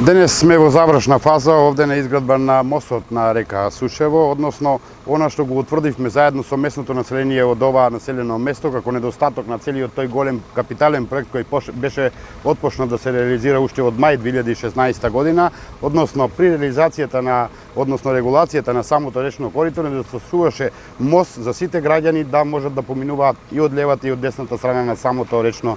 Денес сме во завршна фаза овде на изградба на мостот на река Сушево, односно она што го утврдивме заедно со местното население од оваа населено место како недостаток на целиот тој голем капитален проект кој беше отпочнат да се реализира уште од мај 2016 година, односно при реализацијата на регулацијата на самото речно корито недостасуваше мост за сите граѓани да можат да поминуваат и од левата и од десната страна на самото речно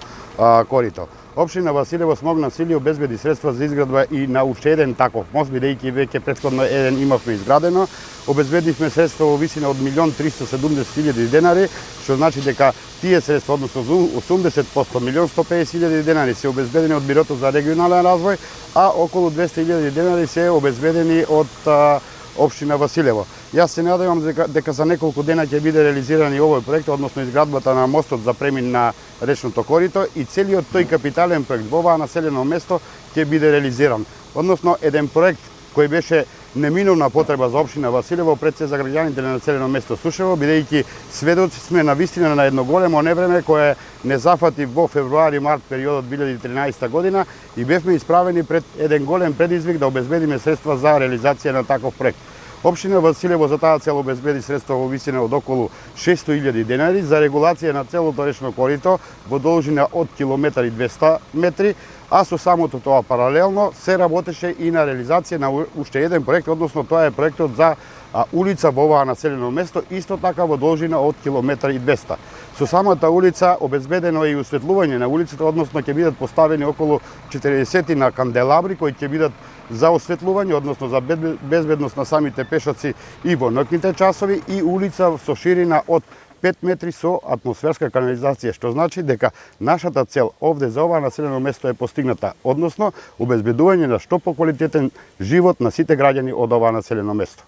корито. Општина Василево смогна сили обезбеди средства за изградба и на уште еден таков мост, бидејќи веќе претходно еден имавме изградено. Обезбедивме средства во висина од 1.370.000 денари, што значи дека тие средства, односно 80%, 1.150.000 денари се обезбедени од Бирото за регионален развој, а околу 200.000 денари се обезбедени од Општина Василево. Јас се надевам дека за неколку дена ќе биде реализиран и овој проект, односно изградбата на мостот за премин на речното корито и целиот тој капитален проект во оваа населено место ќе биде реализиран. Односно еден проект кој беше неминовна потреба за Општина Василево пред се за граѓаните на населено место Сушево, бидејќи сведоци сме на вистина на едно големо невреме кое не зафати во февруари-март периодот 2013 година и бевме исправени пред еден голем предизвик да обезбедиме средства за реализација на таков проект. Општина Василево за таа цел обезбеди средства во висина од околу 600.000 денари за регулација на целото речно корито во должина од километар и 200 метри, а со самото тоа паралелно се работеше и на реализација на уште еден проект, односно тоа е проектот за улица во оваа населено место, исто така во должина од километар и 200. Со самата улица обезбедено е и осветлување на улицата, односно ќе бидат поставени околу 40 на канделабри кои ќе бидат за осветлување, односно за безбедност на самите пешаци и во ноќните часови, и улица со ширина од 5 метри со атмосферска канализација, што значи дека нашата цел овде за ова населено место е постигната, односно обезбедување на што поквалитетен живот на сите граѓани од ова населено место.